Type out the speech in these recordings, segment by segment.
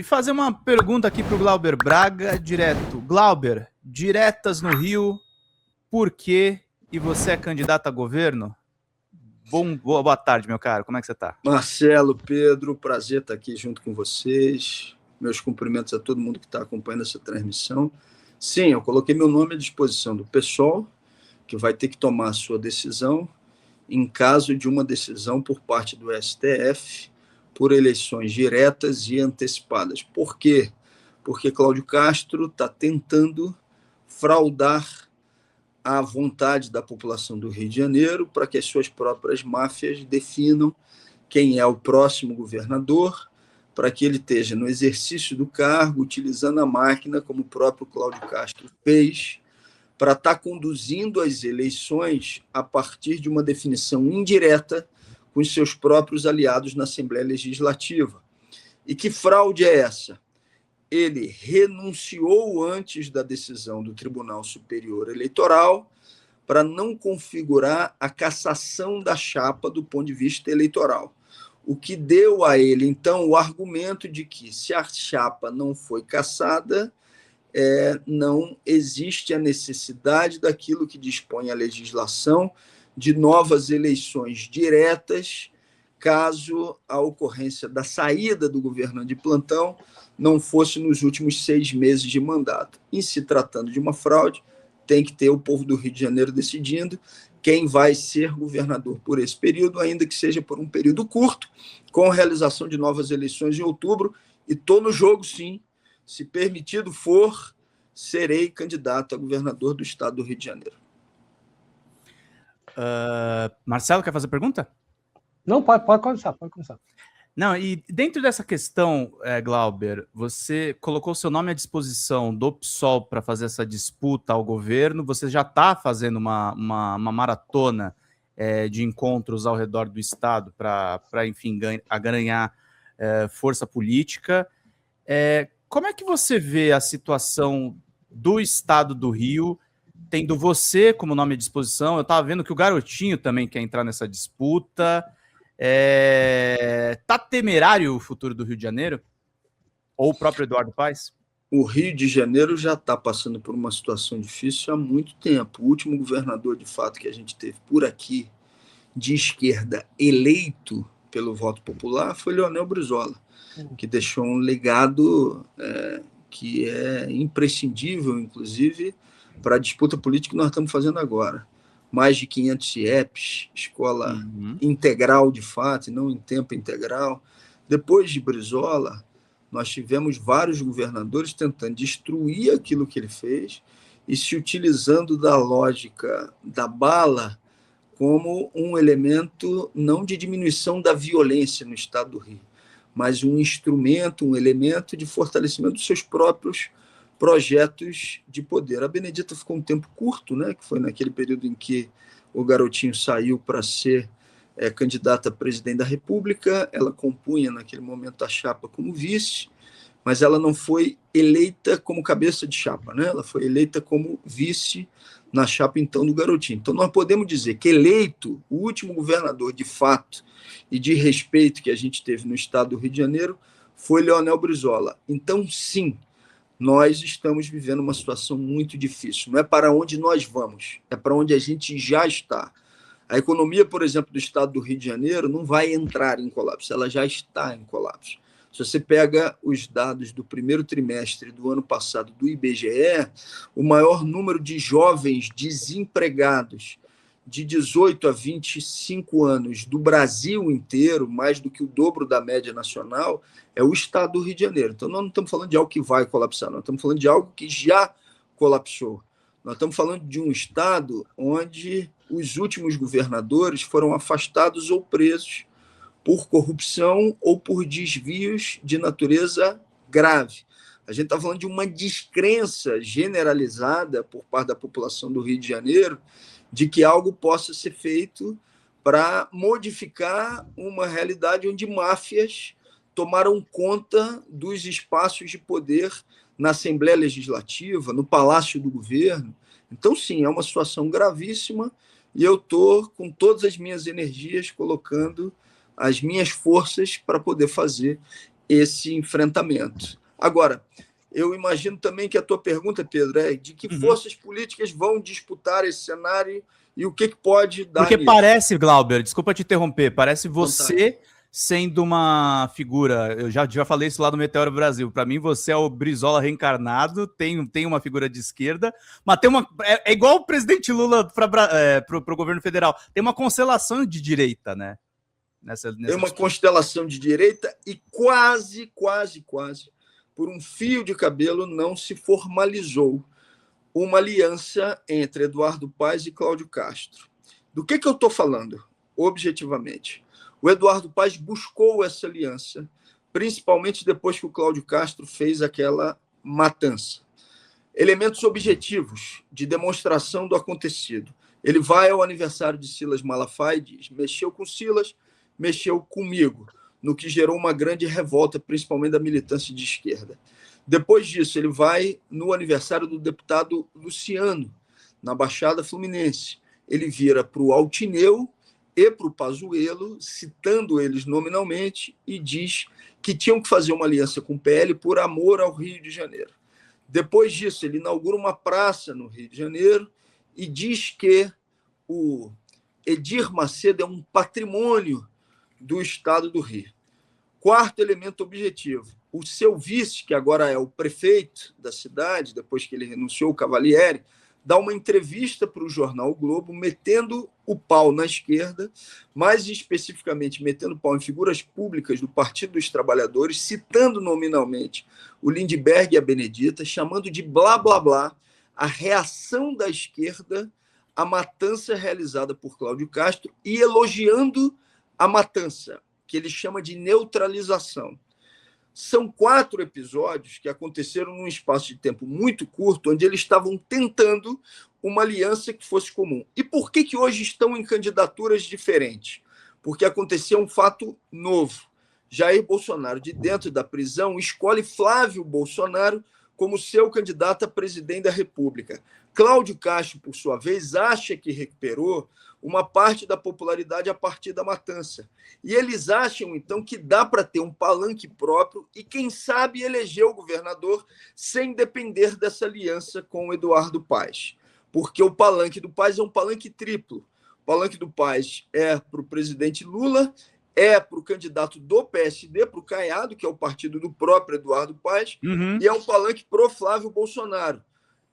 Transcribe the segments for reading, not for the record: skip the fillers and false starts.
fazer uma pergunta aqui para o Glauber Braga, direto. Glauber, diretas no Rio, por quê? E você é candidato a governo? Boa tarde, meu caro. Como é que você está? Marcelo, Pedro, prazer estar aqui junto com vocês. Meus cumprimentos a todo mundo que está acompanhando essa transmissão. Sim, eu coloquei meu nome à disposição do pessoal, que vai ter que tomar a sua decisão em caso de uma decisão por parte do STF por eleições diretas e antecipadas. Por quê? Porque Cláudio Castro está tentando fraudar a vontade da população do Rio de Janeiro para que as suas próprias máfias definam quem é o próximo governador, para que ele esteja no exercício do cargo, utilizando a máquina, como o próprio Cláudio Castro fez, para estar conduzindo as eleições a partir de uma definição indireta com os seus próprios aliados na Assembleia Legislativa. E que fraude é essa? Ele renunciou antes da decisão do Tribunal Superior Eleitoral para não configurar a cassação da chapa do ponto de vista eleitoral, o que deu a ele, então, o argumento de que, se a chapa não foi cassada, não existe a necessidade daquilo que dispõe a legislação de novas eleições diretas, caso a ocorrência da saída do governante de plantão não fosse nos últimos 6 meses de mandato. Em se tratando de uma fraude, tem que ter o povo do Rio de Janeiro decidindo quem vai ser governador por esse período, ainda que seja por um período curto, com a realização de novas eleições em outubro. E estou no jogo, sim. Se permitido for, serei candidato a governador do estado do Rio de Janeiro. Marcelo, quer fazer pergunta? Não, pode começar. Não, e dentro dessa questão, Glauber, você colocou seu nome à disposição do PSOL para fazer essa disputa ao governo, você já está fazendo uma maratona de encontros ao redor do estado para enfim, ganhar força política. Como é que você vê a situação do estado do Rio, tendo você como nome à disposição? Eu estava vendo que o Garotinho também quer entrar nessa disputa. Tá temerário o futuro do Rio de Janeiro? Ou o próprio Eduardo Paes? O Rio de Janeiro já está passando por uma situação difícil há muito tempo. O último governador, de fato, que a gente teve por aqui, de esquerda, eleito pelo voto popular, foi Leonel Brizola, que deixou um legado que é imprescindível, inclusive, para a disputa política que nós estamos fazendo agora. Mais de 500 IEPs, escola integral de fato, e não em tempo integral. Depois de Brizola, nós tivemos vários governadores tentando destruir aquilo que ele fez e se utilizando da lógica da bala como um elemento não de diminuição da violência no estado do Rio, mas um instrumento, um elemento de fortalecimento dos seus próprios projetos de poder. A Benedita ficou um tempo curto, né, que foi naquele período em que o Garotinho saiu para ser candidata a presidente da República. Ela compunha, naquele momento, a chapa como vice, mas ela não foi eleita como cabeça de chapa, né? Ela foi eleita como vice na chapa, então, do Garotinho. Então, nós podemos dizer que eleito, o último governador de fato e de respeito que a gente teve no estado do Rio de Janeiro foi Leonel Brizola. Então, sim, nós estamos vivendo uma situação muito difícil. Não é para onde nós vamos, é para onde a gente já está. A economia, por exemplo, do estado do Rio de Janeiro não vai entrar em colapso, ela já está em colapso. Se você pega os dados do primeiro trimestre do ano passado do IBGE, o maior número de jovens desempregados de 18 a 25 anos do Brasil inteiro, mais do que o dobro da média nacional, é o estado do Rio de Janeiro. Então, nós não estamos falando de algo que vai colapsar, nós estamos falando de algo que já colapsou. Nós estamos falando de um estado onde os últimos governadores foram afastados ou presos por corrupção ou por desvios de natureza grave. A gente está falando de uma descrença generalizada por parte da população do Rio de Janeiro de que algo possa ser feito para modificar uma realidade onde máfias tomaram conta dos espaços de poder na Assembleia Legislativa, no Palácio do Governo. Então, sim, é uma situação gravíssima e eu estou com todas as minhas energias colocando as minhas forças para poder fazer esse enfrentamento. Agora, eu imagino também que a tua pergunta, Pedro, é de que forças políticas vão disputar esse cenário e o que pode dar Porque nisso. parece, Glauber, desculpa te interromper, parece você sendo uma figura, eu já falei isso lá no Meteoro Brasil, para mim você é o Brizola reencarnado, tem uma figura de esquerda, mas tem uma, é igual o presidente Lula para o governo federal, tem uma constelação de direita, né? Tem uma constelação de direita e quase, por um fio de cabelo, não se formalizou uma aliança entre Eduardo Paes e Cláudio Castro. Do que eu estou falando, objetivamente? O Eduardo Paes buscou essa aliança, principalmente depois que o Cláudio Castro fez aquela matança. Elementos objetivos de demonstração do acontecido. Ele vai ao aniversário de Silas Malafaia e diz: mexeu com Silas, mexeu comigo, no que gerou uma grande revolta, principalmente da militância de esquerda. Depois disso, ele vai no aniversário do deputado Luciano, na Baixada Fluminense. Ele vira para o Altineu e para o Pazuello, citando eles nominalmente, e diz que tinham que fazer uma aliança com o PL por amor ao Rio de Janeiro. Depois disso, ele inaugura uma praça no Rio de Janeiro e diz que o Edir Macedo é um patrimônio do Estado do Rio. Quarto elemento objetivo: o seu vice, que agora é o prefeito da cidade, depois que ele renunciou, o Cavalieri, dá uma entrevista para o jornal o Globo, metendo o pau na esquerda, mais especificamente metendo o pau em figuras públicas do Partido dos Trabalhadores, citando nominalmente o Lindbergh e a Benedita, chamando de blá, blá, blá a reação da esquerda à matança realizada por Cláudio Castro e elogiando a matança, que ele chama de neutralização. São 4 episódios que aconteceram num espaço de tempo muito curto, onde eles estavam tentando uma aliança que fosse comum. E por que hoje estão em candidaturas diferentes? Porque aconteceu um fato novo. Jair Bolsonaro, de dentro da prisão, escolhe Flávio Bolsonaro como seu candidato a presidente da República. Cláudio Castro, por sua vez, acha que recuperou uma parte da popularidade a partir da matança. E eles acham, então, que dá para ter um palanque próprio e, quem sabe, eleger o governador sem depender dessa aliança com o Eduardo Paes. Porque o palanque do Paes é um palanque triplo. O palanque do Paes é para o presidente Lula, é para o candidato do PSD, para o Caiado, que é o partido do próprio Eduardo Paes, e é um palanque pro Flávio Bolsonaro,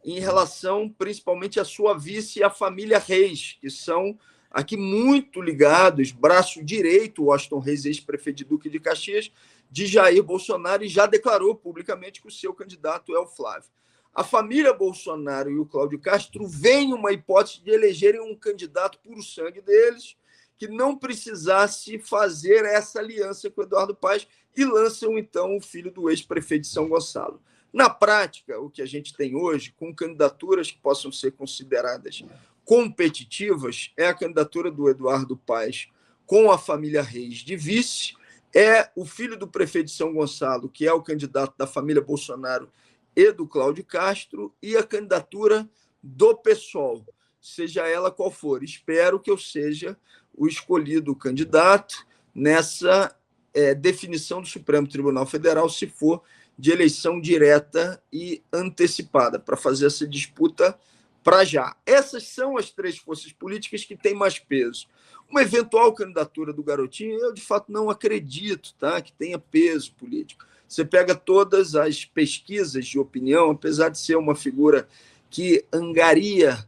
em relação principalmente à sua vice e à família Reis, que são aqui muito ligados, braço direito, Washington Reis, ex-prefeito de Duque de Caxias, de Jair Bolsonaro, e já declarou publicamente que o seu candidato é o Flávio. A família Bolsonaro e o Cláudio Castro veem uma hipótese de elegerem um candidato puro sangue deles, que não precisasse fazer essa aliança com o Eduardo Paes, e lançam, então, o filho do ex-prefeito de São Gonçalo. Na prática, o que a gente tem hoje, com candidaturas que possam ser consideradas competitivas, é a candidatura do Eduardo Paes com a família Reis de vice, é o filho do prefeito de São Gonçalo, que é o candidato da família Bolsonaro e do Cláudio Castro, e a candidatura do PSOL, seja ela qual for. Espero que eu seja o escolhido candidato nessa definição do Supremo Tribunal Federal, se for de eleição direta e antecipada, para fazer essa disputa para já. Essas são as 3 forças políticas que têm mais peso. Uma eventual candidatura do Garotinho, eu de fato não acredito, tá, que tenha peso político. Você pega todas as pesquisas de opinião, apesar de ser uma figura que angaria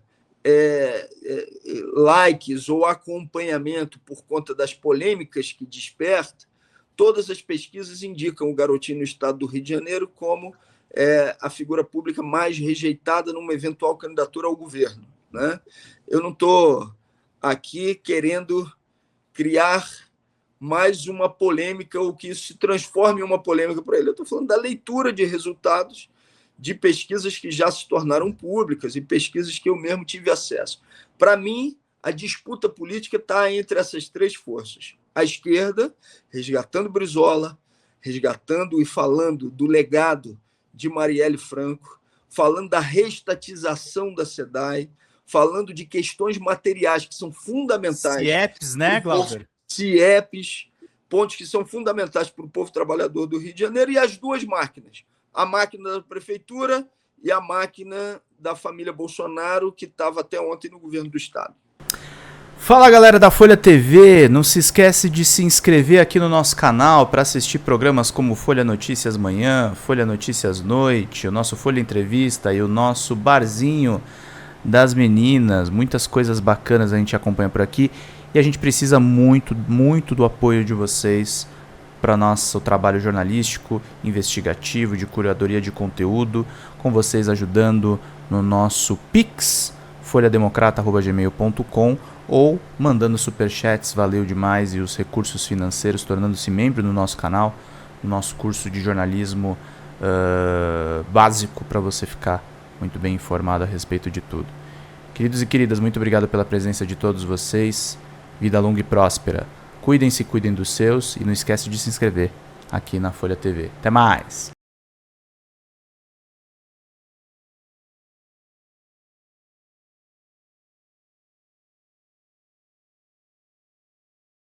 likes ou acompanhamento por conta das polêmicas que desperta, todas as pesquisas indicam o Garotinho no estado do Rio de Janeiro como a figura pública mais rejeitada numa eventual candidatura ao governo, né? Eu não estou aqui querendo criar mais uma polêmica ou que isso se transforme em uma polêmica para ele. Eu estou falando da leitura de resultados de pesquisas que já se tornaram públicas e pesquisas que eu mesmo tive acesso. Para mim, a disputa política está entre essas 3 forças. A esquerda, resgatando Brizola, resgatando e falando do legado de Marielle Franco, falando da reestatização da SEDAI, falando de questões materiais que são fundamentais. CIEPs, né, Glauber? CIEPs, pontos que são fundamentais para o povo trabalhador do Rio de Janeiro, e as duas máquinas, a máquina da prefeitura e a máquina da família Bolsonaro, que estava até ontem no governo do Estado. Fala, galera da Folha TV, não se esquece de se inscrever aqui no nosso canal para assistir programas como Folha Notícias Manhã, Folha Notícias Noite, o nosso Folha Entrevista e o nosso Barzinho das Meninas. Muitas coisas bacanas a gente acompanha por aqui e a gente precisa muito, muito do apoio de vocês para nosso trabalho jornalístico, investigativo, de curadoria de conteúdo, com vocês ajudando no nosso Pix, folhademocrata@gmail.com, ou mandando superchats, valeu demais, e os recursos financeiros, tornando-se membro no nosso canal, no nosso curso de jornalismo básico, para você ficar muito bem informado a respeito de tudo. Queridos e queridas, muito obrigado pela presença de todos vocês, vida longa e próspera, cuidem-se, cuidem dos seus, e não esquece de se inscrever aqui na Folha TV. Até mais!